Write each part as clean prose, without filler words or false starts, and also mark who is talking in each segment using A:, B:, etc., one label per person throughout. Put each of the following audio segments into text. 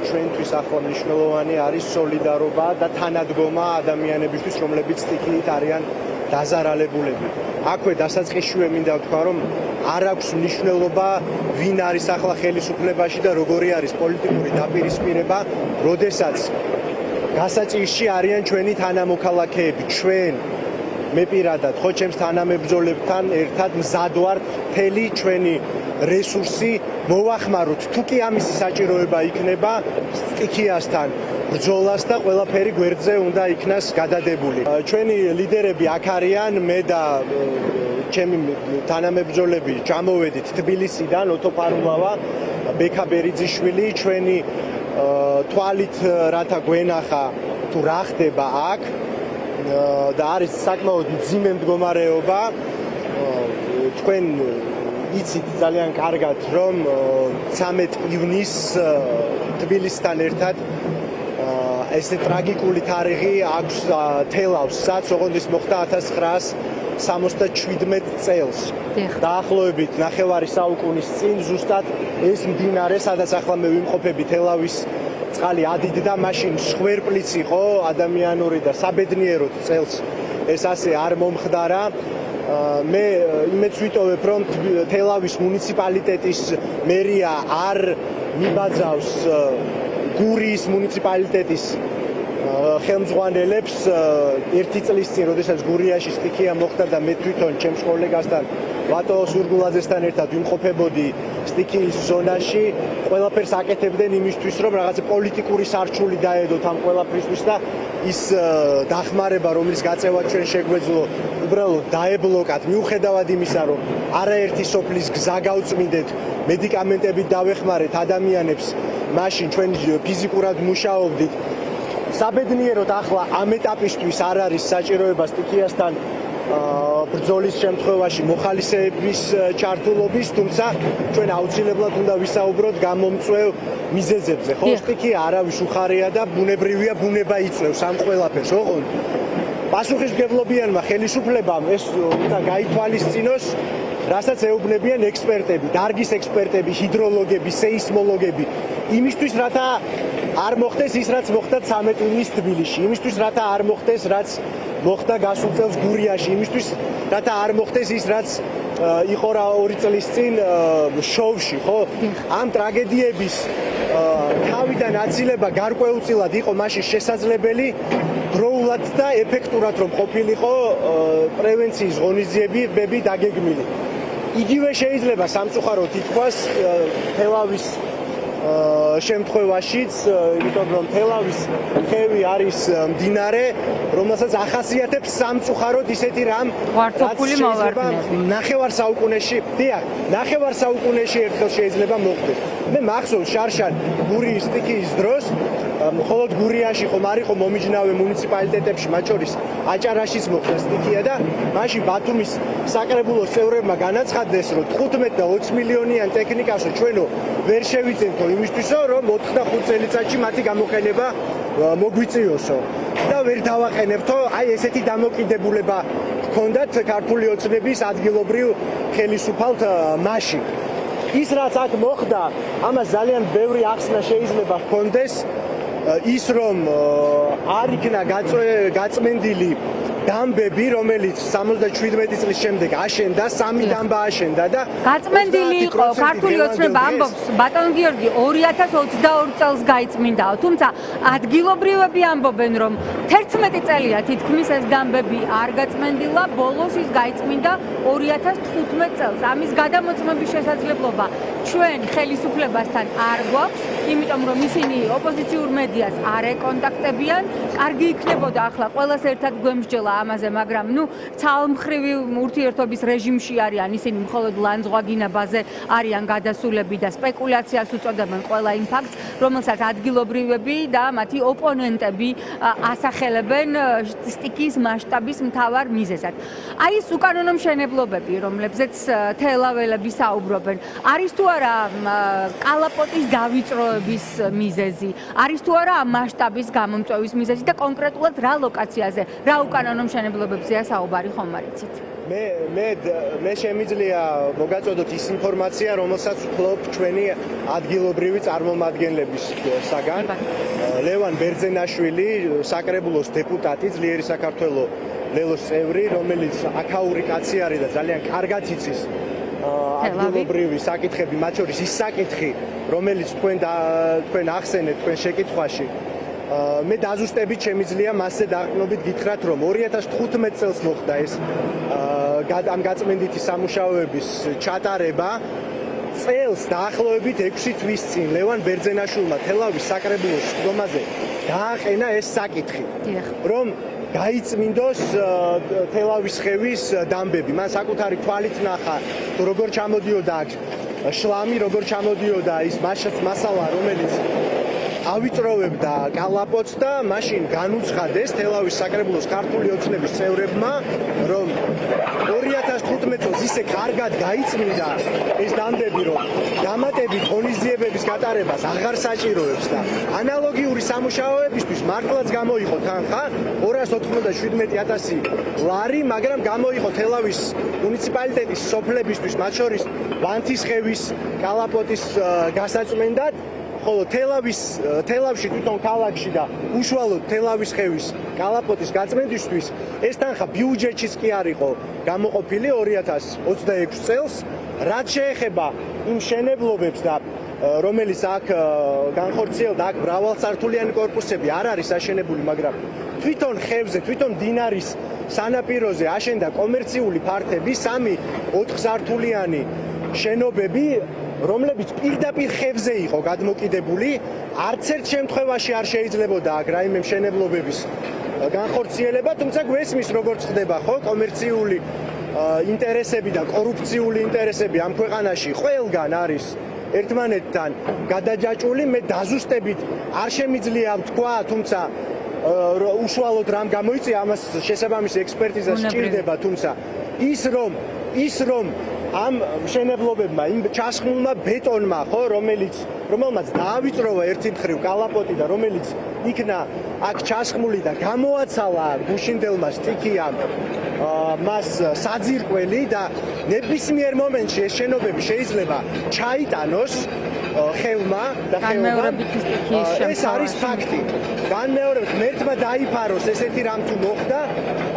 A: ჩვენთვის ახლა მნიშვნელოვანი არის სოლიდარობა და თანადგომა ადამიანებისთვის, რომლებიც სტიქიით არიან დაზარალებულები. აქვე დასაწყისშივე მინდა ვთქვა, რომ არ აქვს მნიშვნელობა, ვინ არის ახლა ხელისუფლებაში და როგორი არის პოლიტიკური დაპირისპირება, როდესაც გასაჭირში არიან ჩვენი თანამოქალაქეები, ჩვენ მე პირადად ხო ჩემს თანამებრძოლებთან ერთად მზად ვარ მთელი ჩვენი რესურსი მოვახმაროთ. თუ კი ამისი საჭიროება იქნება, სტიქიასთან ბრძოლას და ყველაფერი გვერდზე უნდა იქნას გადადებული. ჩვენი ლიდერები აქ არიან, მე და ჩემი თანამებრძოლები ჩამოვედით თბილისიდან, ოტო პარულავა, ბექა ბერიძიშვილი, ჩვენი თვალით რათა გვენახა თუ რა ხდება აქ და არის საკმაოდ მძიმე მდგომარეობა. თქვენ იცით ძალიან კარგად, რომ 13 ივნისს თბილისთან ერთად ესე ტრაგიკული თარიღი აქვს თელავს, სადაც ოღონდ ის მოხდა 1977 წელს. დაახლოებით 9 საუკუნის წინ ზუსტად ეს მდინარე, სადაც ახლა მე ვიმყოფები, თელავის წყალი ადიდდა, მაშინ ხვერპლიც იყო ადამიანური და საბედნიეროდ წელს ეს ასე არ მომხდარა. მე იმეც ვიტოვებ, რომ თელავის მუნიციპალიტეტის მერია არ მიბაძავს გურიის მუნიციპალიტეტის ხელმძღვანელებს ერთი წლის წინ, როდესაც გურიაში სტიქია მოხდა და მე თვითონ ჩემს კოლეგასთან ვატო სურგულაძესთან ერთად ვიმყოფებოდი სტიქიის ზონაში, ყველაფერს აკეთებდნენ იმისთვის, რომ რაღაცა პოლიტიკური სარჩული დაედოთ ამ ყველაფრისთვის და ის დახმარება, რომლის გაწევა ჩვენ შეგვეძლო, უბრალოდ დაებლოკათ, მიუხედავად იმისა, რომ არაერთი სოფლის გზა გავწმინდეთ, მედიკამენტებით დავეხმარეთ ადამიანებს, მაშინ ჩვენ ფიზიკურად მუშაობდით. საბედნიეროდ ახლა ამ ეტაპისთვის არ არის საჭიროება სტიქიასთან ბრძოლის შემთხვევაში მოხალისეების ჩართულობის, თუმცა ჩვენ აუცილებლად უნდა ვისაუბროთ გამომწვევ მიზეზებზე. ხო, სტიქია არავის უხარია და ბუნებრივია, ბუნება იწვევს ამ ყველაფერს, ოღონდ პასუხისმგებლობიანმა ხელისუფლებამ ეს უნდა გაითვალისწინოს, რასაც ეუბნებიან ექსპერტები, დარგის ექსპერტები, ჰიდროლოგები, სეისმოლოგები, იმისთვის, რათა არ მოხდეს ის, რაც მოხდა 13 ივნისს თბილისში, იმისთვის, რათა არ მოხდეს, რაც მოხდა გასულ წელს გურიაში, იმისთვის, რათა არ მოხდეს ის, რაც იყო 2 წლის წინ შოვში, ხო? ამ ტრაგედიების თავიდან აცილება გარკვეულწილად იყო მაშინ შესაძლებელი, დროულად და ეფექტურად რომ ყოფილიყო პრევენციის ღონისძიებები დაგეგმილი. იგივე შეიძლება სამწუხაროდ ითქვას თელავის შემთხვევაშიც, იმიტომ რომ თელავის ხევი არის მდინარე, რომელსაც ახასიათებს სამწუხაროდ ისეთი რამ, ნახევარ საუკუნეში ერთხელ შეიძლება მოხდეს. მე მახსოვს შარშან გურიის სტიქიის დროს, მხოლოდ გურიაში ხომ არ იყო მომიჯნავე მუნიციპალიტეტებში, მათ შორის აჭარაშიც მოხდა სტიქია და მაშინ ბათუმის საკრებულოს წევრებმა განაცხადეს, რომ 15 და 20 მილიონიან ტექნიკასო ჩვენო ვერ შევიძენთო იმისთვისო, რომ 4-5 წელიწადში მათი გამოყენება მოგვიწიოსო და ვერ დავაყენებთო. აი ესეთი დამოკიდებულება ჰქონდათ ქართული ოცნების ადგილობრივ ხელისუფალთ მაშინ. ის რაც აქ მოხდა, ამას ძალიან ბევრი ახსნა შეიძლება ჰქონდეს, ის რომ არ იქნა გაწმენდილი დამბები, რომელიც 77 წლის შემდეგ აშენდა, 3 დამბა აშენდა და
B: გაწმენდილი იყო. ქართული ოცნება ამბობს, ბატონ გიორგი 2022 წელს გაიწმინდაო, თუმცა ადგილობრივები ამბობენ, რომ 11 წელია თითქმის ეს დამბები არ გაწმენდილა, ბოლოს ის გაიწმინდა 2015 წელს. ამის გადამოწმების შესაძლებლობა ჩვენ ხელისუფლებასთან არ გვაქვს, იმიტომ რომ ისინი ოპოზიციურ მედიას არ ეკონტაქტებიან. კარგი იქნებოდა ახლა ყველას ერთად გვემსჯელა ამაზე, მაგრამ ცალმხრივი ურთიერთობის რეჟიმში არიან ისინი, მხოლოდ ლანძღვაგინაბაზე არიან გადასულები და სპეკულაციას უწოდებენ ყველა იმ ფაქტს, რომელსაც ადგილობრივები და მათი ოპონენტები ასახელებენ სტიქიის მასშტაბის მთავარ მიზეზად. აი ეს უკანონო მშენებლობები, რომლებზეც თელაველები საუბრობენ, არის თუ არა კალაპოტის დავიწროების მიზეზი, არის თუ არა ამ მასშტაბის გამომწვევის მიზეზი და კონკრეტულად რა ლოკაციაზე, რა უკანონო მშენებლობებზეა საუბარი, ხომ არ იცით?
A: მე შემიძლია მოგაწოდოთ ის ინფორმაცია, რომელსაც ვფლობ ჩვენი ადგილობრივი წარმომადგენლებისგან. ლევან ბერძენაშვილი, საკრებულოს დეპუტატი, ძლიერი საქართველოს ლელოს წევრი, რომელიც აქაური კაცი არის და ძალიან კარგად იცის ადგილობრივი საკითხები, მათ შორის ის საკითხი, რომელიც თქვენ ახსენეთ თქვენ შეკითხვაში. მე დაზუსტებით შემიძლია მასზე დაყრდნობით გითხრათ, რომ 2015 წელს მოხდა ეს ამ გაწმენდითი სამუშაოების ჩატარება. წელს დაახლოებით 6 თვის წინ ლევან ბერძენაშვილმა თელავის საკრებულოს სხდომაზე დააყენა ეს საკითხი, რომ გაიწმინდოს თელავის ხევის დამბები. მან საკუთარი თვალით ნახა, როგორ ჩამოდიოდა აქ შლამი, როგორ ჩამოდიოდა ის მასალა, რომელიც ავიწროვებდა კალაპოტს და მაშინ განუცხადეს თელავის საკრებულოს ქართული ოცნების წევრებმა, რომ 2015 წელს ისე კარგად გაიწმინდა ეს დამბები, რომ დამატებით ღონისძიებების გატარებას აღარ საჭიროებს და ანალოგიური სამუშაოებისთვის მართლაც გამოიყო თანხა 297,000 ლარი, მაგრამ გამოიყო თელავის მუნიციპალიტეტის სოფლებისთვის, მათ შორის ვანთისხევის, კალაპოტის გასაწმენდად. ხოლო თელავში თვითონ ქალაქში და უშუალოდ თელავის ხევის კალაპოტის გაწმენდისთვის ეს თანხა ბიუჯეტშიც კი არ იყო გამოყოფილი 2026 წელს, რაც შეეხება იმ მშენებლობებს და რომელიც აქ განხორციელდა, აქ მრავალსართულიანი კორპუსები არ არის აშენებული, მაგრამ თვითონ ხევზე, თვითონ მდინარის სანაპიროზე აშენდა კომერციული ფართები, 3-4 სართულიანი შენობები, რომლებიც პირდაპირ ხევზე იყო გადმოკიდებული. არც ერთ შემთხვევაში არ შეიძლებოდა აქ რაიმე მშენებლობების განხორციელება, თუმცა გვესმის როგორც ხდება ხო კომერციული ინტერესები და კორუფციული ინტერესები ამ ქვეყანაში ყველგან არის ერთმანეთთან გადაჯაჭვული. მე დაზუსტებით არ შემიძლია ვთქვა, თუმცა უშუალოდ რამ გამოიწვია ამას შესაბამისი ექსპერტიზა სჭირდება, თუმცა ის რომ ამ მშენებლობებმა, იმ ჩასხმულმა ბეტონმა, ხო, რომელმაც დაავიწროვა ერთი მხრივ კალაპოტი და რომელიც იქნა აქ ჩასხმული და გამოაცალა გუშინდელმა სტიქიამ მას საძირკველი და ნებისმიერ მომენტში ეს შენობები შეიძლება ჩაიტანოს ხევმა და
B: განმეორებითი სტიქიის
A: ეს არის ფაქტი. განმეორებით მერთმა დაიფაროს ესეთი რამ თუ მოხდა,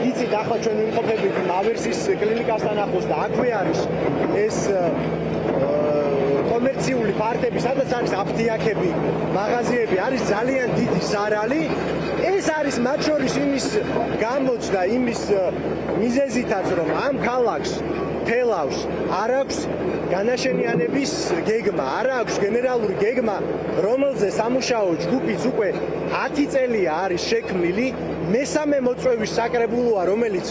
A: იცით ახლა ჩვენ ვიმყოფებით ავერსის კლინიკასთან ახლოს და აქვე არის ეს კომერციული ფართები, სადაც არის აფთიაქები, მაღაზიები, არის ძალიან დიდი ზარალი. ეს არის მათ შორის იმის გამოც და იმის მიზეზითაც, რომ ამ ქალაქს თელავს არ აქვს განაშენიანების გეგმა, არ აქვს გენერალური გეგმა, რომელზე სამუშაო ჯგუფიც უკვე 10 წელია არის შექმნილი. მესამე მოწვევის საკრებულოა, რომელიც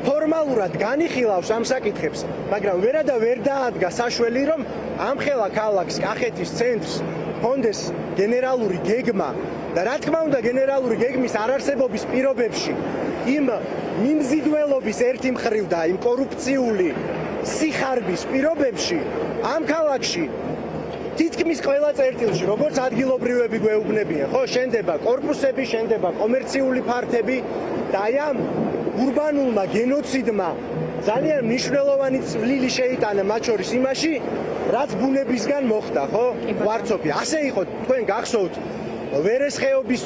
A: ფორმალურად განიხილავს ამ საკითხებს, მაგრამ ვერადა ვერ დაადგა საშველი, რომ ამხელა ქალაქს, კახეთის ცენტრს ჰქონდეს გენერალური გეგმა და რა თქმა უნდა გენერალური გეგმის არარსებობის პირობებში იმ მიმზიდველობის ერთი მხრივ და იმ კორუფციული სიხარბის პირობებში ამ ქალაქში თითქმის ყველა წერტილში, როგორც ადგილობრივები გვეუბნებიან, ხო, შენდება კორპუსები, შენდება კომერციული ფართები და აი ამ ურბანულმა გენოციდმა ძალიან მნიშვნელოვანი წვლილი შეიტანა მათ შორის იმაში, რაც ბუნებისგან მოხდა, ხო? ვარცოფი. ასე იყო, თქვენ გახსოვთ, ვერესხეობის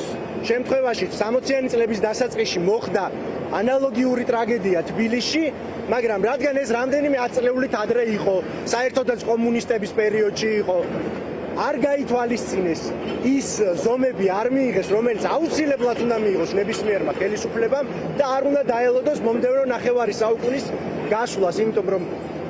A: შემთხვევაში 60-იანი წლების დასაწყისში მოხდა ანალოგიური ტრაგედია თბილისში, მაგრამ რადგან ეს რამდენიმე ათწლეულით ადრე იყო, საერთოდაც კომუნისტების პერიოდში იყო, არ გაითვალისწინეს ის ზომები არ მიიღეს, რომელიც აუცილებლად უნდა მიიღოს ნებისმიერმა ხელისუფლებამ და არ უნდა დაელოდოს მომდევნო ნახევარი საუკუნის გასვლას, იმიტომ რომ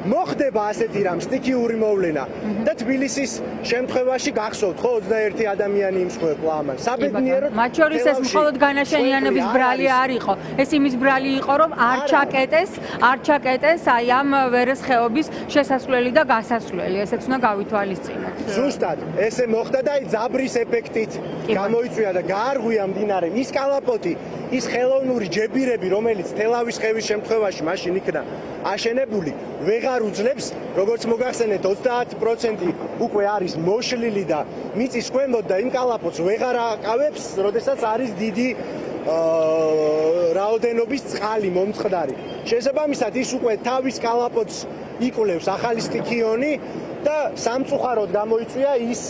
A: მოხდება ასეთი რამ სტიქიური მოვლენა და თბილისის შემთხვევაში გახსოვთ ხო 21 ადამიანი იმსხვერპლა ამან. საბედნიეროდ
B: მათ შორის ეს მხოლოდ განაშენიანების ბრალი არ იყო. ეს იმის ბრალი იყო, რომ არ ჩაკეტეს აი ამ ვერესხეობის შესასვლელი და გასასვლელი. ესეც უნდა გავითვალისწინოთ.
A: ზუსტად, ესე მოხდა და აი ძაბრის ეფექტით გამოიწვია და გაარღვია მდინარე ის კალაპოტი, ის ხელოვნური ჯებირები, რომელიც თელავის ხევის შემთხვევაში მაშინ იქნა აშენებული, ვეღარ უძლებს, როგორც მოგახსენეთ 30% უკვე არის მოშლილი და მიწის ქვემოთ და იმ კალაპოტს ვეღარ აკავებს, როდესაც არის დიდი რაოდენობის წყალი მომწყდარი. შესაბამისად ის უკვე თავის კალაპოტს იკვლევს ახალი სტიქიონი და სამწუხაროდ გამოიწვია ის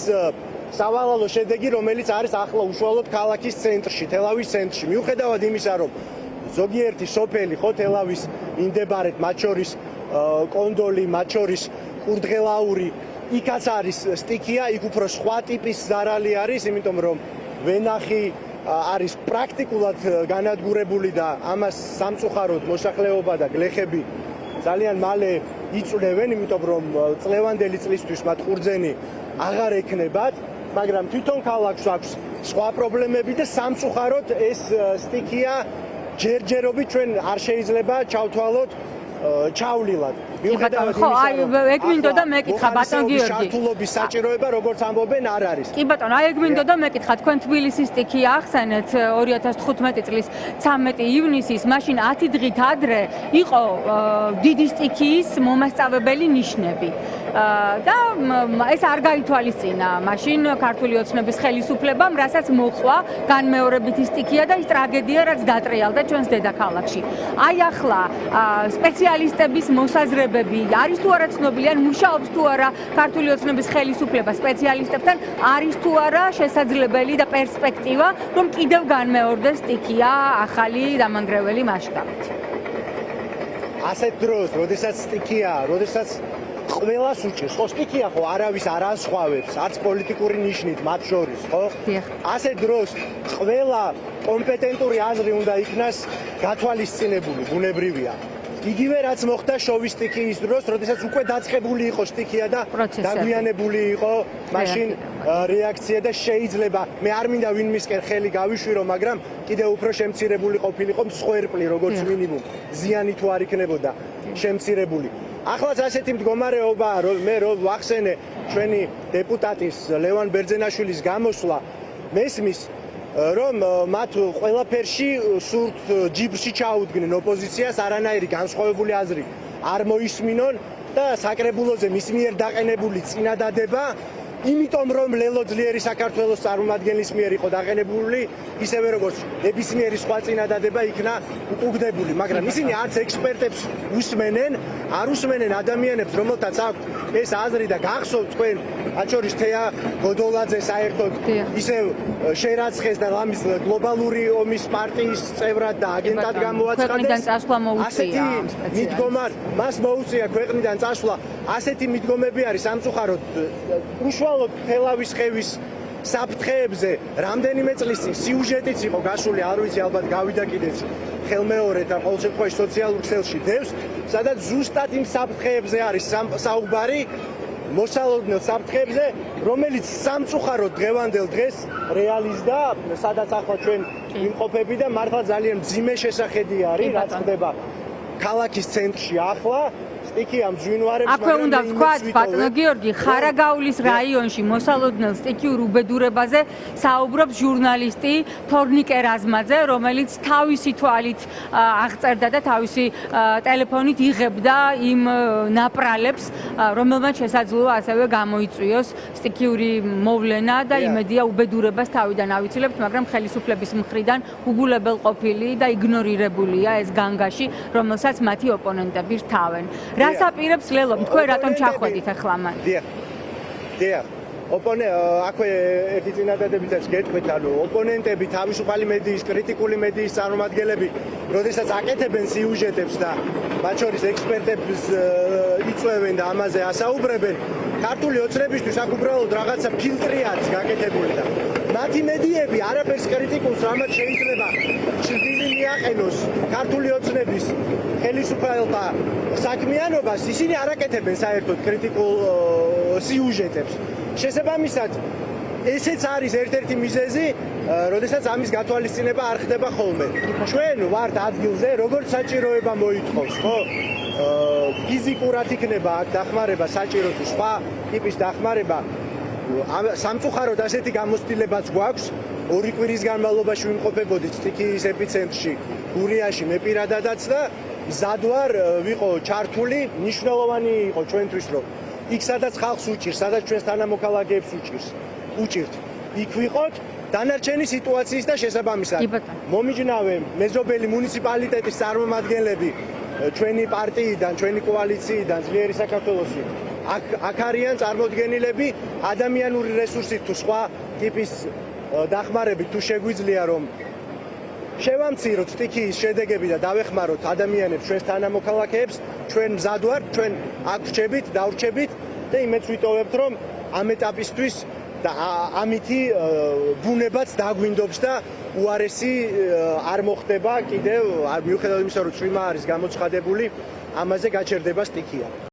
A: სავალალო შედეგი, რომელიც არის ახლა უშუალოდ ქალაქის ცენტრში, თელავის ცენტრში. მიუხედავად იმისა, რომ ზოგიერთი სოფელი ხო თელავის მიმდებარედ, მათ შორის კონდოლი, მათ შორის კურდღელაური, იქაც არის სტიქია, იქ უფრო სხვა ტიპის ზარალი არის, იმიტომ რომ ვენახი არის პრაქტიკულად განადგურებული და ამას სამწუხაროდ მოსახლეობა და გლეხები ძალიან მალე იწვევენ, იმიტომ რომ წლევანდელი წლისთვის მათ ყურძენი აღარ ექნებათ, მაგრამ თვითონ ქალაქს აქვს სხვა პრობლემები და სამწუხაროდ ეს სტიქია ჯერჯერობით ჩვენ არ შეიძლება ჩავთვალოთ ჩავლილად.
B: მიუხედავად იმისა, რომ ეგ მინდოდა მეკითხა ბატონ გიორგი.
A: შართულობის საჭიროება როგორც ამბობენ არ არის.
B: კი ბატონო, აი ეგ მინდოდა მეკითხა, თქვენ თბილისის სტიქია ახსენეთ 2015 წლის 13 ივნისის, მაშინ 10 დღით ადრე იყო დიდი სტიქიის მომასწავებელი ნიშნები. და ეს არ გაითვალისწინა მაშინ ქართული ოცნების ხელისუფლებამ, რასაც მოყვა განმეორებითი სტიქია და ის ტრაგედია, რაც დატრიალდა ჩვენს დედაქალაქში. აი ახლა სპეციალისტების მოსაზრებები არის თუ არა ცნობილი, ან მუშაობს თუ არა ქართული ოცნების ხელისუფლება სპეციალისტებთან, არის თუ არა შესაძლებელი და პერსპექტივა, რომ კიდევ განმეორდეს სტიქია ახალი დამანგრეველი მასშტაბით.
A: ასეთ დროს, როდესაც სტიქია, როდესაც ყველას უჭირს, ხო სტიქია ხო არავის არ ასხვავებს, არც პოლიტიკური ნიშნით მათ შორის, ხო? ასეთ დროს ყველა კომპეტენტური აზრი უნდა იქნას გათვალისწინებული, ბუნებრივია. იგივე რაც მოხდა შოვის სტიქიის დროს, როდესაც უკვე დაწყებული იყო სტიქია და დაგვიანებული იყო მაშინ რეაქცია და შეიძლება მე არ მინდა ვინმისკენ ხელი გავიშვირო, მაგრამ კიდევ უფრო შემცირებული ყოფილიყო მსხვერპლი როგორც მინიმუმ, ზიანი თუ არ იქნებოდა შემცირებული. ახლაც ასეთი მდგომარეობა, მე რო ვახსენე ჩვენი დეპუტატის ლევან ბერძენაშვილის გამოსვლა, მესმის რომ მათ ყველაფერში სურთ ჯიბრში ჩაუდგნენ ოპოზიციას, არანაირი განსხვავებული აზრი არ მოისმინონ და საკრებულოზე მის მიერ დაყენებული წინადადება, იმიტომ რომ ლელო ძლიერი საქართველოს წარმომადგენლის მიერ იყო დაყენებული, ისევე როგორც ნებისმიერი სხვა წინადადება იქნა უკუგდებული, მაგრამ ისინი არც ექსპერტებს უსმენენ, არ უსმენენ ადამიანებს, რომელთაც აქვთ ეს აზრი და გახსოვთ თქვენ, მათ შორის თეა გოდოლაძე საერთოდ ისევ შერაცხეს და ამის გლობალური ომის პარტიის წევრად და აგენტად გამოაცხადეს.
B: ქვეყნიდან წასვლა მოუწია
A: მიდგომარ, მას მოუწია ქვეყნიდან წასვლა. ასეთი მიდგომები არის სამწუხაროდ უშუალოდ თელავის ხევის საფრთხეებზე რამდენიმე წლის წინ სიუჟეტიც იყო გასული, არ ვიცი, ალბათ გავიდა კიდეც ხელმეორედ და ყოველ შემთხვევაში სოციალურ ქსელში დევს, სადაც ზუსტად იმ საფრთხეებზე არის საუბარი, მოსალოდნელ საფრთხეებზე, რომელიც სამწუხაროდ დღევანდელ დღეს რეალიზდა, სადაც ახლა ჩვენ ვიმყოფები და მართლა ძალიან მძიმე შესახედი არის, რაც ხდება ქალაქის ცენტრში ახლა. სტიქია მძვინვარებს,
B: აქვე უნდა ვთქვათ, ბატონო გიორგი, ხარაგაულის რაიონში მოსალოდნელ სტიქიურ უბედურებაზე საუბრობს ჟურნალისტი თორნიკე რაზმაძე, რომელიც თავისი თვალით აღწერდა და თავისი ტელეფონით იღებდა იმ ნაპრალებს, რომელმაც შესაძლოა ასევე გამოიწვიოს სტიქიური მოვლენა და იმედია უბედურებას თავიდან ავიცილებთ, მაგრამ ხელისუფლების მხრიდან უგულებელ ყოფილი და იგნორირებულია ეს განგაში, რომელსაც მათი ოპონენტები რთავენ. რას აპირებს ლელო? თქვენ რატომ ჩახვედით ახლა მან?
A: დიახ. აქვე ერთი წინადადებითაც გეტყვით, ანუ ოპონენტები, თავისუფალი მედიის, კრიტიკული მედიის წარმომადგენლები, როდესაც აკეთებენ სიუჟეტებს და მათ შორის ექსპერტებს იწვევენ და ამაზე ასაუბრებენ, ქართული ოცნებისთვის აქ უბრალოდ რაღაცა ფილტრიაც გაკეთებული და მათი მედიები არაფერს კრიტიკულს, რამაც შეიძლება ჩრდილი მიაყენოს ქართული ოცნების ხელისუფალთა საქმიანობას, ისინი არ აკეთებენ საერთოდ კრიტიკულ სიუჟეტებს. შესაბამისად, ესეც არის ერთ-ერთი მიზეზი, როდესაც ამის გათვალისწინება არ ხდება ხოლმე. ჩვენ ვართ ადგილზე, როგორც საჭიროება მოითხოვს, ხო? ფიზიკურად იქნება აქ დახმარება საჭირო თუ სხვა ტიპის დახმარება. სამწუხაროდ ასეთი გამოცდილებაც გვაქვს. 2 კვირის განმავლობაში ვიმყოფებოდით სტიქიის ეპიცენტრში, გურიაში მე პირადადაც და მზად ვარ ვიყო ჩართული, მნიშვნელოვანი იყო ჩვენთვის, რომ იქ სადაც ხალხს უჭირს, სადაც ჩვენს თანამოქალაქეებს უჭირთ. იქ ვიყოთ დანარჩენი სიტუაციის და შესაბამისად. მომიჯნავე მეზობელი მუნიციპალიტეტის წარმომადგენლები ჩვენი პარტიიდან, ჩვენი კოალიციიდან, ძლიერი საქართველოსი აქ არიან წარმოდგენილები ადამიანური რესურსით თუ სხვა ტიპის დახმარებით თუ შეგვიძლია რომ შევამციროთ სტიქიის შედეგები და დავეხმაროთ ადამიანებს ჩვენს თანამოქალაქეებს ჩვენ მზად ვართ ჩვენ აქ ვრჩებით დავრჩებით და იმედს ვიტოვებთ რომ ამ ეტაპისთვის და ამითი ბუნებაც დაგვინდობს და უარესი არ მოხდება კიდევ მიუხედავად იმისა რომ წვიმა არის გამოცხადებული ამაზე გაჩერდება სტიქია